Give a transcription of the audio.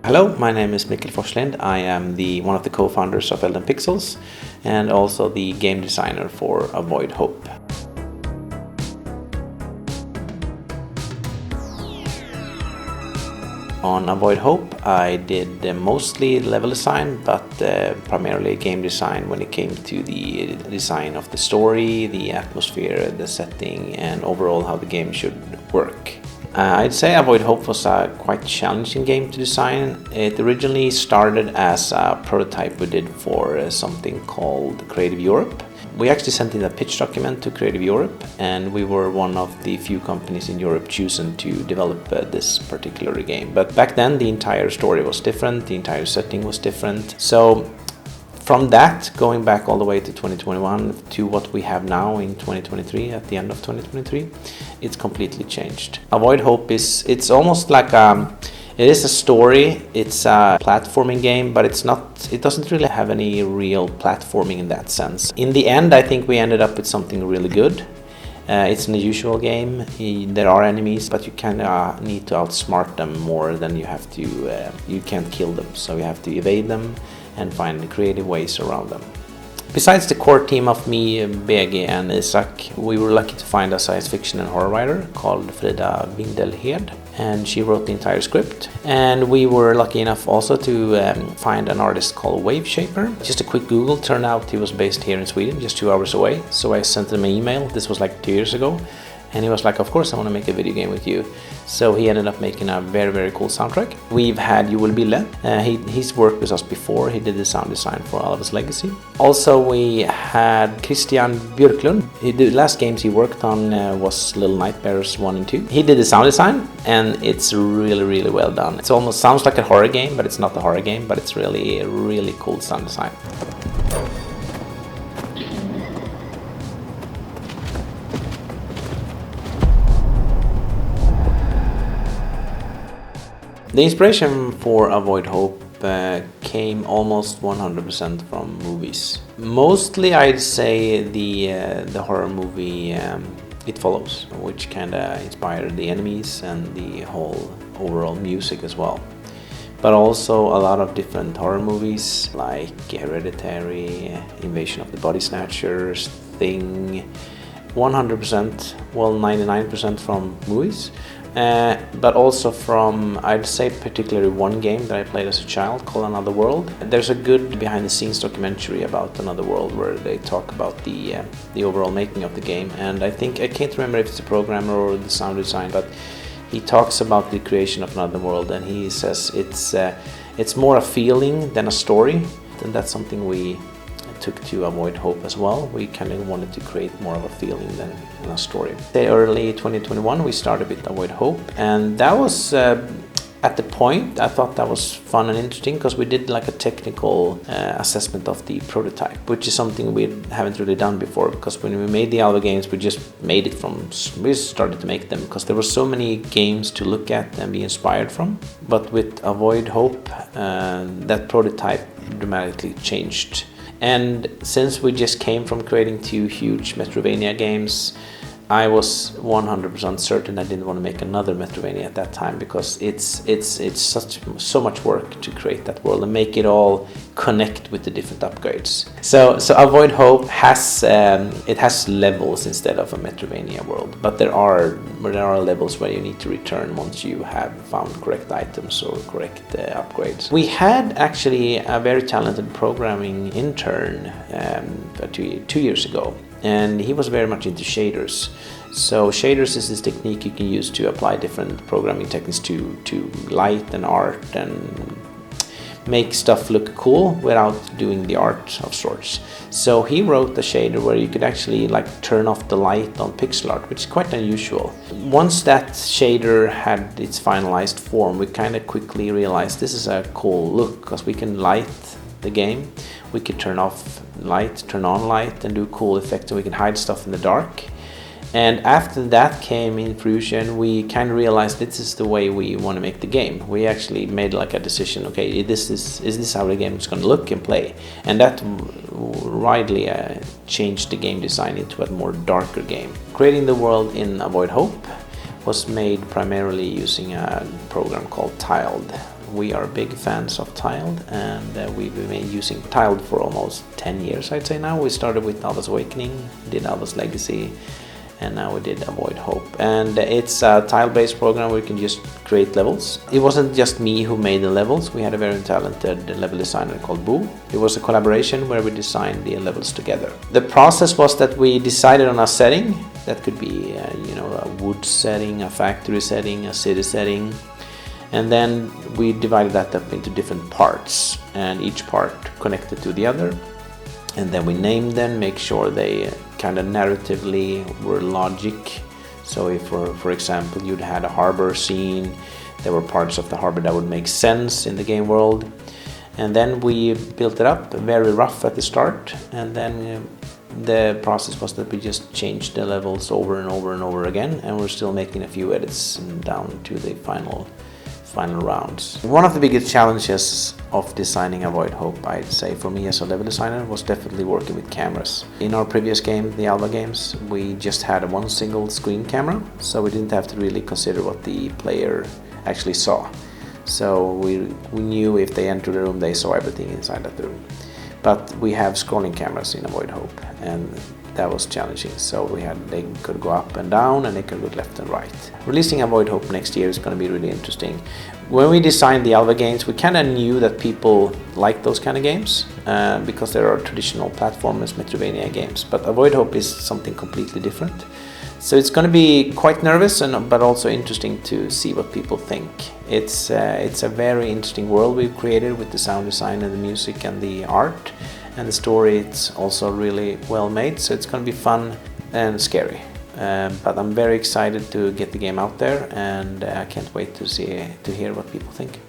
Hello, my name is Mikael Forslind. I am one of the co-founders of Elden Pixels and also the game designer for Avoid Hope. On Avoid Hope, I did mostly level design, but primarily game design when it came to the design of the story, the atmosphere, the setting, and overall how the game should work. I'd say Avoid Hope was a quite challenging game to design. It originally started as a prototype we did for something called Creative Europe. We actually sent in a pitch document to Creative Europe, and we were one of the few companies in Europe chosen to develop this particular game. But back then the entire story was different, the entire setting was different. So from that, going back all the way to 2021 to what we have now in 2023, at the end of 2023, it's completely changed. Avoid Hope it's almost like it is a story, it's a platforming game, but it doesn't really have any real platforming in that sense. In the end, I think we ended up with something really good. It's an unusual game. There are enemies, but you kind of need to outsmart them more than you have to. You can't kill them, so you have to evade them and find creative ways around them. Besides the core team of me, BG, and Isak, we were lucky to find a science fiction and horror writer called Frida Windelhed, and she wrote the entire script. And we were lucky enough also to find an artist called Wave Shaper. Just a quick Google, turned out he was based here in Sweden, just 2 hours away. So I sent him an email, this was like 2 years ago, and he was like, of course I want to make a video game with you. So he ended up making a very, very cool soundtrack. We've had You Will Be Led. He's worked with us before. He did the sound design for Alva's Legacy. Also we had Christian Björklund. The last games he worked on was Little Nightmares 1 and 2. He did the sound design, and it's really, really well done. It almost sounds like a horror game, but it's not a horror game, but it's really, really cool sound design. The inspiration for Avoid Hope came almost 100% from movies. Mostly I'd say the horror movie It Follows, which kind of inspired the enemies and the whole overall music as well. But also a lot of different horror movies like Hereditary, Invasion of the Body Snatchers, Thing. 100%, well 99% from movies. But also from, I'd say, particularly one game that I played as a child called Another World. There's a good behind-the-scenes documentary about Another World where they talk about the overall making of the game. And I can't remember if it's a programmer or the sound design, but he talks about the creation of Another World, and he says it's more a feeling than a story, and that's something we took to Avoid Hope as well. We kind of wanted to create more of a feeling than a story. Early 2021 we started with Avoid Hope, and that was at the point I thought that was fun and interesting because we did like a technical assessment of the prototype, which is something we haven't really done before, because when we made the Alva games we just started to make them because there were so many games to look at and be inspired from. But with Avoid Hope that prototype dramatically changed. And since we just came from creating 2 huge Metroidvania games, I was 100% certain I didn't want to make another Metroidvania at that time, because it's so much work to create that world and make it all connect with the different upgrades. So Avoid Hope has levels instead of a Metroidvania world, but there are levels where you need to return once you have found correct items or correct upgrades. We had actually a very talented programming intern 2 years ago, and he was very much into shaders. So shaders is this technique you can use to apply different programming techniques to light and art and make stuff look cool without doing the art of sorts. So he wrote a shader where you could actually like turn off the light on pixel art, which is quite unusual. Once that shader had its finalized form, we kind of quickly realized this is a cool look because we can light the game, we could turn off light, turn on light, and do cool effects, and we can hide stuff in the dark. And after that came in fruition, we kind of realized this is the way we want to make the game. We actually made like a decision, okay, is this how the game is going to look and play? And that widely changed the game design into a more darker game. Creating the world in Avoid Hope was made primarily using a program called Tiled, We are big fans of Tiled, and we've been using Tiled for almost 10 years, I'd say now. We started with Alva's Awakening, did Alva's Legacy, and now we did Avoid Hope. And it's a tile-based program where you can just create levels. It wasn't just me who made the levels. We had a very talented level designer called Boo. It was a collaboration where we designed the levels together. The process was that we decided on a setting. That could be a wood setting, a factory setting, a city setting. And then we divided that up into different parts, and each part connected to the other. And then we named them, make sure they kind of narratively were logic. So if, for example, you'd had a harbor scene, there were parts of the harbor that would make sense in the game world. And then we built it up, very rough at the start, and then the process was that we just changed the levels over and over and over again, and we're still making a few edits down to the final rounds. One of the biggest challenges of designing Avoid Hope, I'd say, for me as a level designer, was definitely working with cameras. In our previous game, the Alva games, we just had one single screen camera, so we didn't have to really consider what the player actually saw. So we knew if they entered the room, they saw everything inside that room. But we have scrolling cameras in Avoid Hope, and that was challenging. So they could go up and down, and they could look left and right. Releasing Avoid Hope next year is going to be really interesting. When we designed the Alva games, we kind of knew that people like those kind of games because there are traditional platformers, Metroidvania games. But Avoid Hope is something completely different. So it's going to be quite nervous, but also interesting to see what people think. It's a very interesting world we've created with the sound design and the music and the art. And the story, it's also really well made, so it's going to be fun and scary. But I'm very excited to get the game out there, and I can't wait to hear what people think.